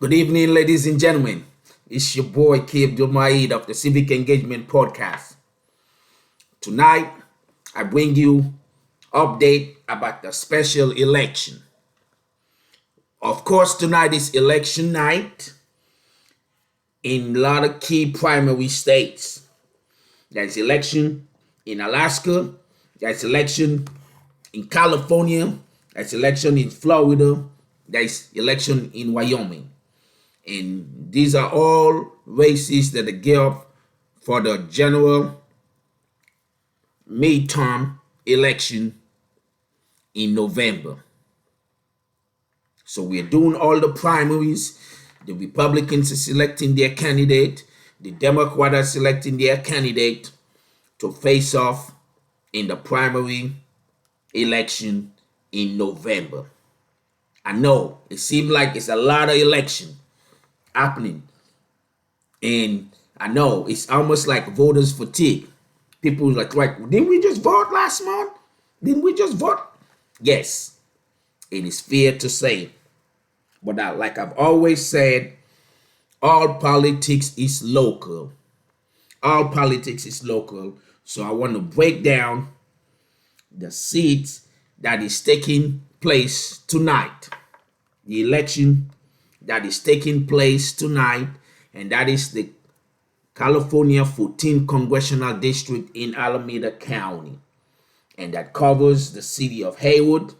Good evening, ladies and gentlemen. It's your boy Kib Dumaid of the Civic Engagement Podcast. Tonight, I bring you update about the special election. Of course, tonight is election night in a lot of key primary states. There's election in Alaska. There's election in California. There's election in Florida. There's election in Wyoming. And these are all races that are geared up for the general midterm election in November. So we're doing all the primaries. The Republicans are selecting their candidate. The Democrats are selecting their candidate to face off in the primary election in November. I know it seems like it's a lot of election happening. And I know it's almost like voters fatigue. People are like, didn't we just vote last month? Didn't we just vote? Yes, it is fair to say. But like I've always said, all politics is local. All politics is local. So I want to break down the seats that is taking place tonight. The election that is taking place tonight, and that is the California 14th Congressional District in Alameda County. And that covers the city of Hayward,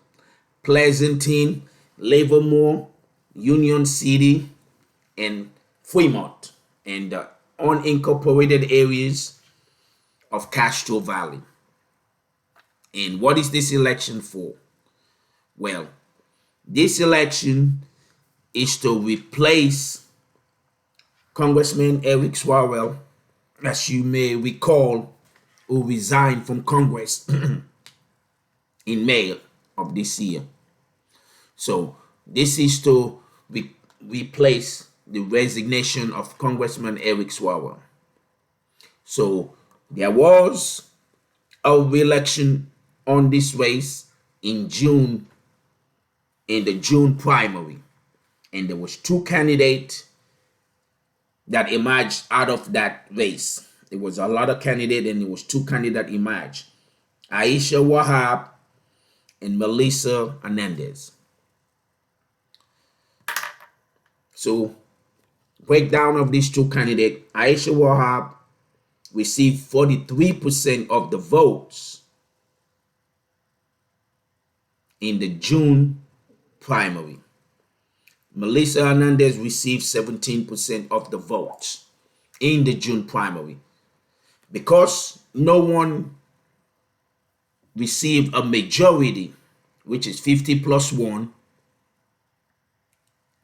Pleasanton, Livermore, Union City, and Fremont, and the unincorporated areas of Castro Valley. And what is this election for? Well, this election is to replace Congressman Eric Swawell, as you may recall, who resigned from Congress in May of this year. So this is to replace the resignation of Congressman Eric Swawell. So there was a re-election on this race in June, in the June primary. And there was two candidates that emerged out of that race. There was a lot of candidates, and there was two candidates that emerged. Aisha Wahab and Melissa Hernandez. So, breakdown of these two candidates. Aisha Wahab received 43% of the votes in the June primary. Melissa Hernandez received 17% of the votes in the June primary. Because no one received a majority, which is 50 plus 1,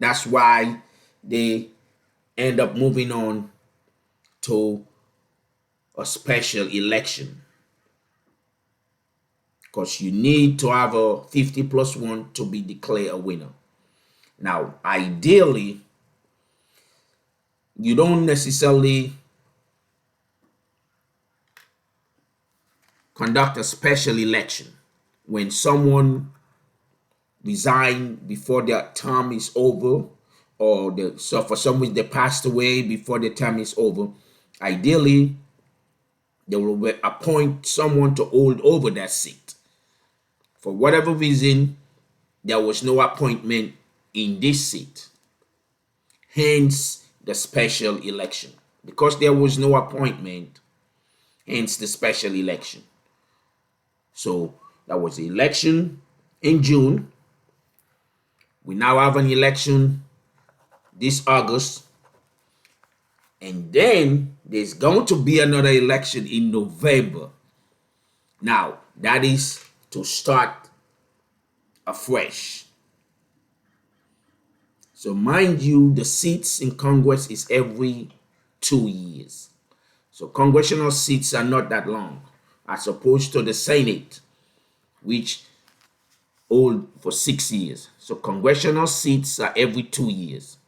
that's why they end up moving on to a special election. Because you need to have a 50 plus 1 to be declared a winner. Now, ideally, you don't necessarily conduct a special election when someone resigned before their term is over, or so for some reason they passed away before their term is over. Ideally, they will appoint someone to hold over that seat. For whatever reason, there was no appointment in this seat. Hence the special election. Because there was no appointment, hence the special election. So that was the election in June. We now have an election this August. And then there's going to be another election in November. Now, that is to start afresh. So mind you, the seats in Congress is every 2 years. So congressional seats are not that long, as opposed to the Senate, which hold for 6 years. So congressional seats are every 2 years.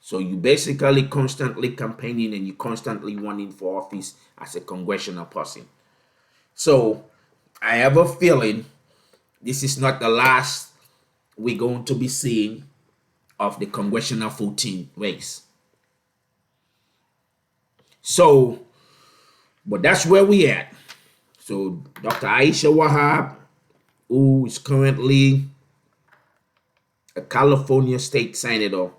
So you basically constantly campaigning, and you constantly running for office as a congressional person. So I have a feeling this is not the last we're going to be seeing of the Congressional 14 race. So, but that's where we at. So Dr. Aisha Wahab, who is currently a California state senator,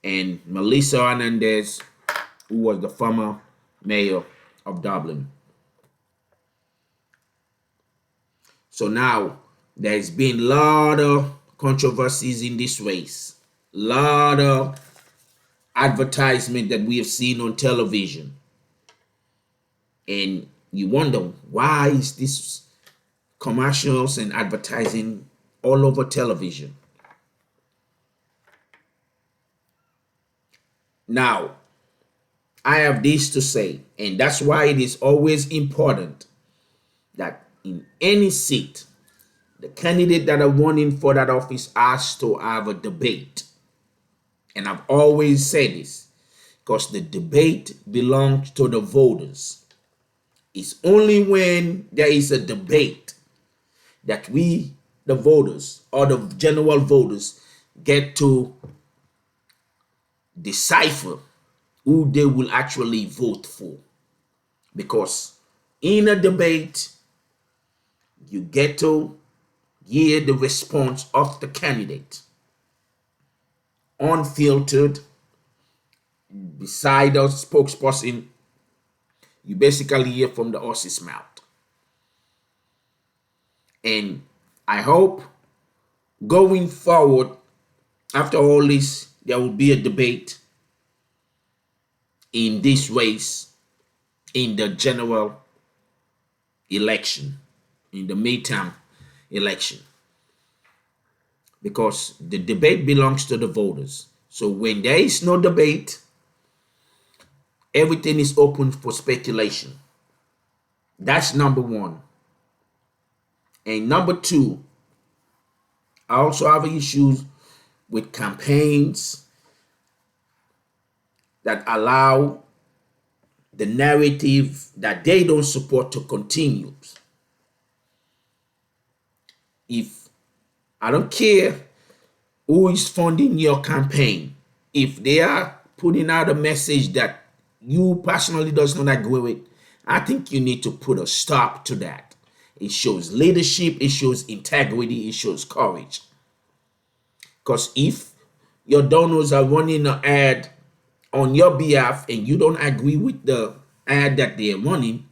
and Melissa Hernandez, who was the former mayor of Dublin. So now there's been a lot of controversies in this race, a lot of advertisement that we have seen on television, and you wonder, why is this commercials and advertising all over television? Now, I have this to say, and that's why it is always important that in any seat, the candidate that are running for that office has to have a debate. And I've always said this, because the debate belongs to the voters. It's only when there is a debate that we, the voters, or the general voters, get to decipher who they will actually vote for. Because in a debate, you get to hear the response of the candidate, unfiltered, beside a spokesperson. You basically hear from the horse's mouth. And I hope going forward, after all this, there will be a debate in this race, in the general election, in the midterm election. Because the debate belongs to the voters. So when there is no debate, everything is open for speculation. That's number one. And number two, I also have issues with campaigns that allow the narrative that they don't support to continue. If I don't care who is funding your campaign, if they are putting out a message that you personally does not agree with, I think you need to put a stop to that. It shows leadership, it shows integrity, it shows courage. Because if your donors are running an ad on your behalf and you don't agree with the ad that they're running,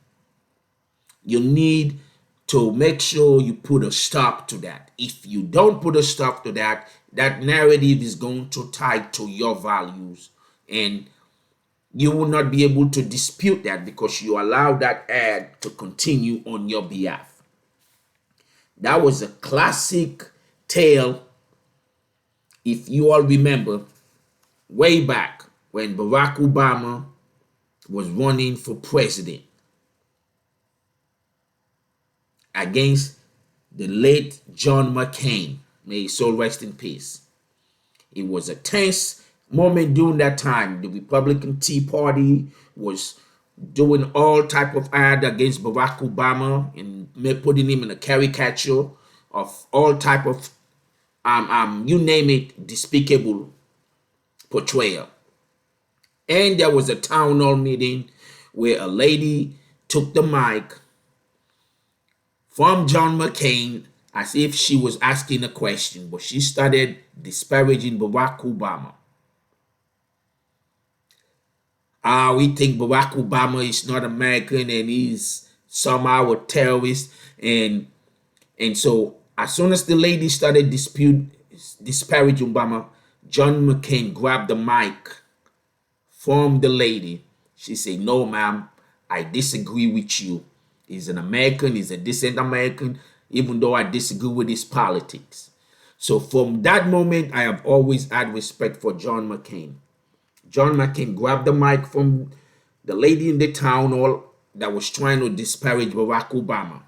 you need to make sure you put a stop to that. If you don't put a stop to that, that narrative is going to tie to your values, and you will not be able to dispute that because you allow that ad to continue on your behalf. That was a classic tale, if you all remember, way back when Barack Obama was running for president against the late John McCain. May his soul rest in peace. It was a tense moment during that time. The Republican Tea Party was doing all type of ad against Barack Obama and putting him in a caricature of all type of you name it, despicable portrayal. And there was a town hall meeting where a lady took the mic from John McCain as if she was asking a question, but she started disparaging Barack Obama. We think Barack Obama is not American and he's somehow a terrorist. And so as soon as the lady started disparaging Obama, John McCain grabbed the mic from the lady. She said, "No, ma'am, I disagree with you. He's an American, he's a decent American, even though I disagree with his politics." So from that moment, I have always had respect for John McCain. John McCain grabbed the mic from the lady in the town hall that was trying to disparage Barack Obama.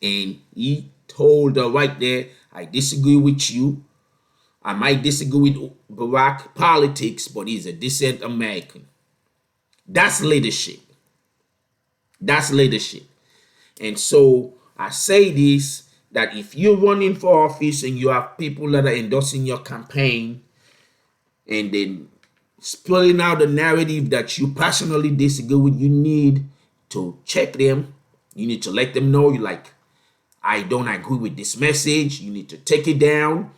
And he told her right there, "I disagree with you. I might disagree with Barack politics, but he's a decent American." That's leadership. That's leadership. And so I say this that if you're running for office and you have people that are endorsing your campaign and then spilling out the narrative that you personally disagree with, you need to check them. You need to let them know, I don't agree with this message. You need to take it down.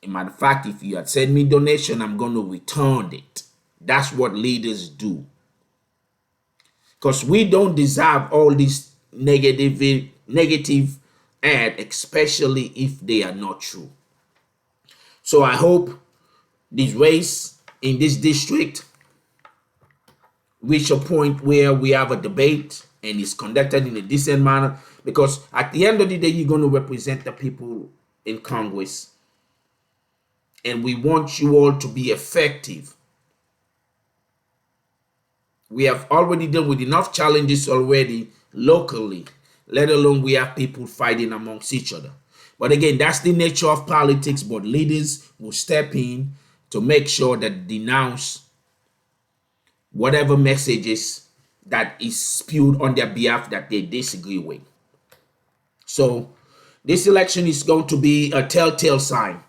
As a matter of fact, if you had sent me donation, I'm going to return it. That's what leaders do. Because we don't deserve all this negative ad, especially if they are not true. So I hope this race in this district reach a point where we have a debate and it's conducted in a decent manner, because at the end of the day, you're going to represent the people in Congress, and we want you all to be effective. We have already dealt with enough challenges already locally, let alone we have people fighting amongst each other. But again, that's the nature of politics, but leaders will step in to make sure that denounce whatever messages that is spewed on their behalf that they disagree with. So this election is going to be a telltale sign.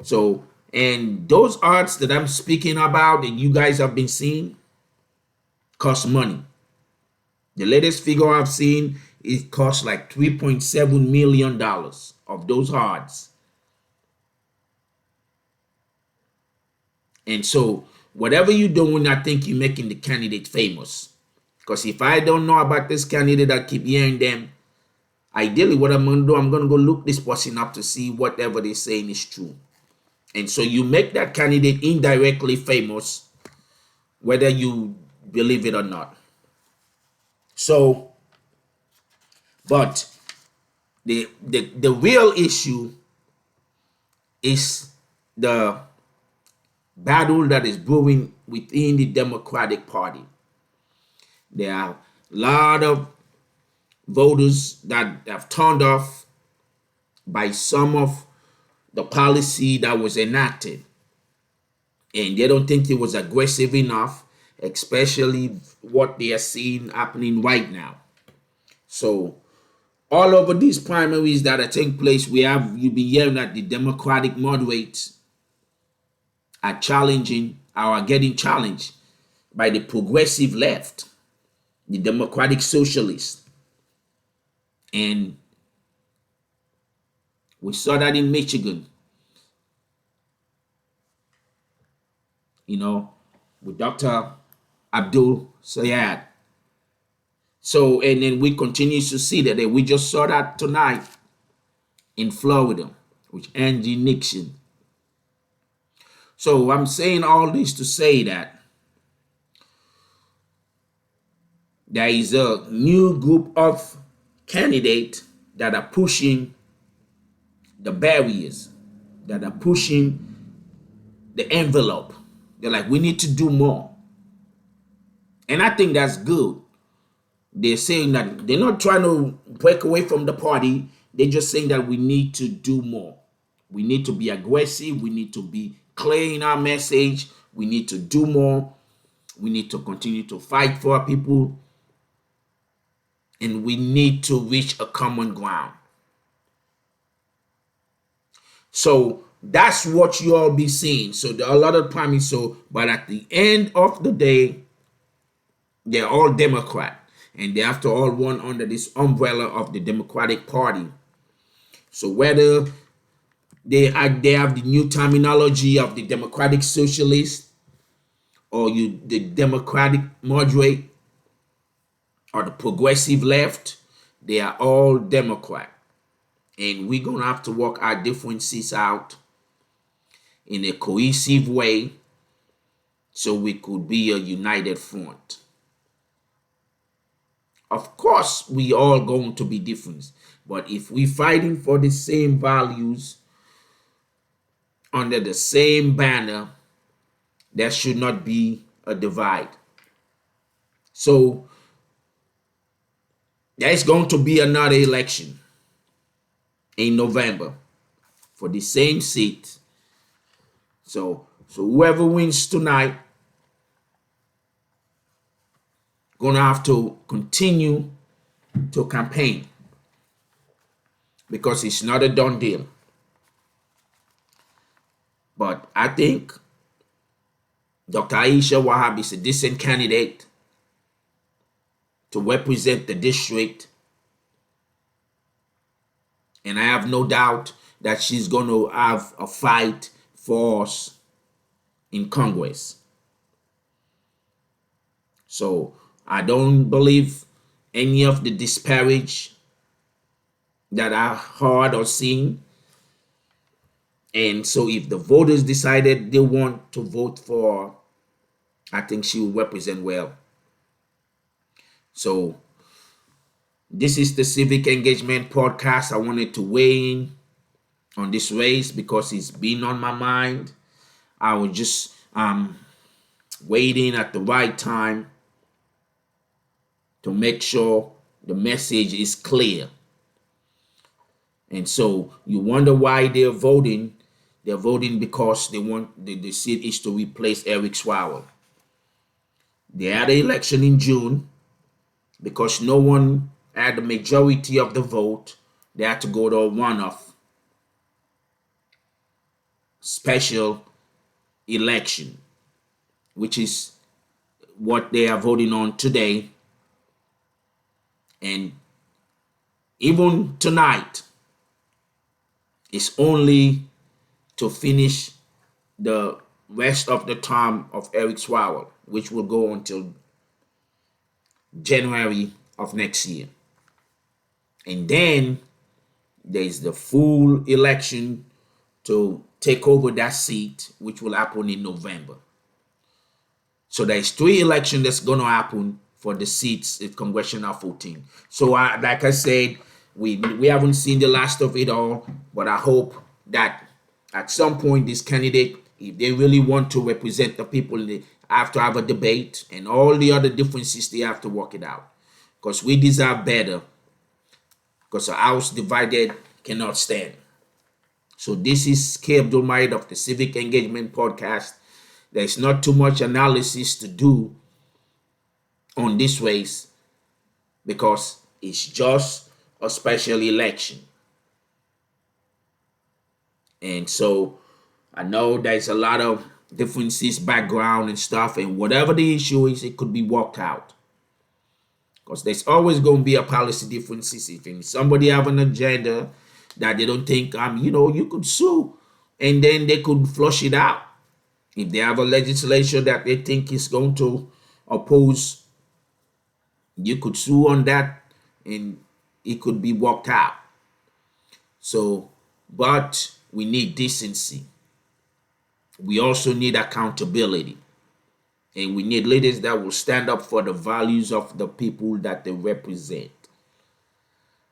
So, and those odds that I'm speaking about and you guys have been seeing cost money. The latest figure I've seen, it costs like $3.7 million of those odds. And so whatever you're doing, I think you're making the candidate famous. Because if I don't know about this candidate, I keep hearing them. Ideally, what I'm going to do, I'm going to go look this person up to see whatever they're saying is true. And so you make that candidate indirectly famous, whether you believe it or not. So, but the real issue is the battle that is brewing within the Democratic Party. There are a lot of voters that have turned off by some of the policy that was enacted, and they don't think it was aggressive enough, especially what they are seeing happening right now. So all over these primaries that are taking place, you've been hearing that the Democratic moderates are getting challenged by the progressive left, the Democratic Socialists. And we saw that in Michigan, with Dr. Abdul Sayed. So, and then we continue to see that. We just saw that tonight in Florida with Angie Nixon. So I'm saying all this to say that there is a new group of candidates that are pushing the barriers, that are pushing the envelope. They're like, we need to do more. And I think that's good. They're saying that they're not trying to break away from the party. They're just saying that we need to do more. We need to be aggressive. We need to be clear in our message. We need to do more. We need to continue to fight for our people. And we need to reach a common ground. So that's what you all be seeing. So there are a lot of promises. But at the end of the day, they're all Democrat. And they have to all run under this umbrella of the Democratic Party. So whether they have the new terminology of the Democratic Socialist, or the Democratic Moderate, or the Progressive Left, they are all Democrat. And we're going to have to work our differences out in a cohesive way so we could be a united front. Of course, we all going to be different. But if we're fighting for the same values under the same banner, there should not be a divide. So there's going to be another election in November for the same seat. So whoever wins tonight gonna have to continue to campaign. because it's not a done deal. But I think Dr. Aisha Wahab is a decent candidate to represent the district. And I have no doubt that she's going to have a fight for us in Congress. So I don't believe any of the disparage that I heard or seen. And so if the voters decided they want to vote for her, I think she will represent well. So this is the Civic Engagement Podcast. I wanted to weigh in on this race because it's been on my mind. I was just waiting at the right time to make sure the message is clear. And so you wonder why they're voting. They're voting because they want the seat is to replace Eric Swawell. They had an election in June. Because no one had the majority of the vote, they had to go to a runoff special election, which is what they are voting on today. And even tonight, it's only to finish the rest of the term of Eric Swawell, which will go until January of next year. And then there's the full election to take over that seat, which will happen in November. So there's 3 elections that's going to happen for the seats in Congressional 14. So like I said, we haven't seen the last of it all, but I hope that at some point this candidate, if they really want to represent the people, they have to have a debate, and all the other differences, they have to work it out. Because we deserve better. Because a house divided cannot stand. So this is K. Abdul Mahid of the Civic Engagement Podcast. There's not too much analysis to do on this race because it's just a special election. And so I know there's a lot of differences, background and stuff, and whatever the issue is, it could be worked out. Because there's always going to be a policy differences. If somebody have an agenda that they don't think, you could sue, and then they could flush it out. If they have a legislation that they think is going to oppose, you could sue on that, and it could be worked out. So, but we need decency. We also need accountability. And we need leaders that will stand up for the values of the people that they represent.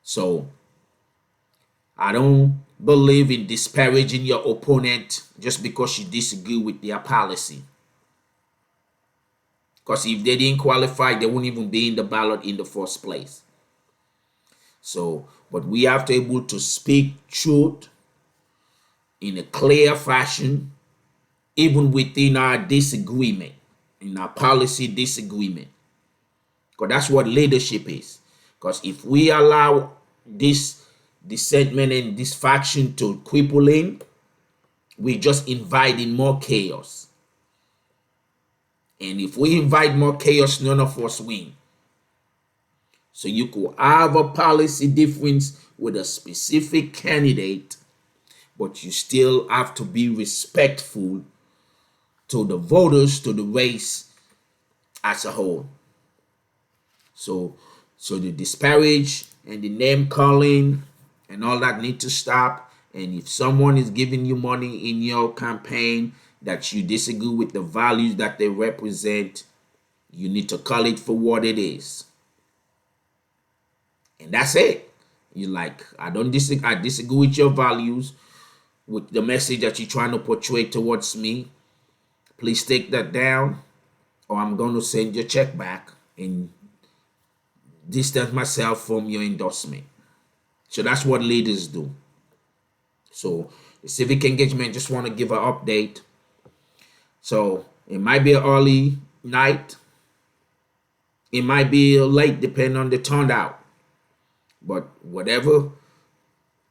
So, I don't believe in disparaging your opponent just because you disagree with their policy. Because if they didn't qualify, they wouldn't even be in the ballot in the first place. So, but we have to be able to speak truth in a clear fashion, even within our disagreement, in our policy disagreement. Because that's what leadership is. Because if we allow this dissentment and this faction to cripple in, we're just inviting more chaos. And if we invite more chaos, none of us win. So you could have a policy difference with a specific candidate, but you still have to be respectful to the voters, to the race as a whole. So the disparage and the name calling and all that need to stop. And if someone is giving you money in your campaign that you disagree with the values that they represent, you need to call it for what it is. And that's it. You're like, I disagree with your values, with the message that you're trying to portray towards me. Please take that down, or I'm going to send your check back and distance myself from your endorsement. So that's what leaders do. So the civic engagement, just want to give an update. So it might be an early night. It might be late, depending on the turnout. But whatever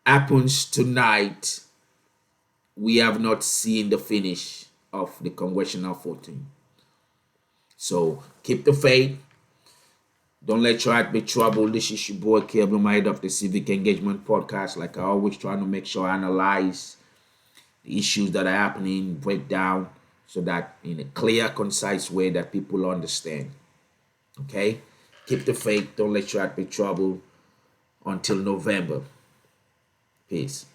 happens tonight, we have not seen the finish of the congressional voting. So keep the faith. Don't let your heart be troubled. This is your boy Kevin Mind of the Civic Engagement Podcast. Like I always trying to make sure I analyze the issues that are happening, break down so that in a clear, concise way that people understand. Okay? Keep the faith. Don't let your heart be troubled until November. Peace.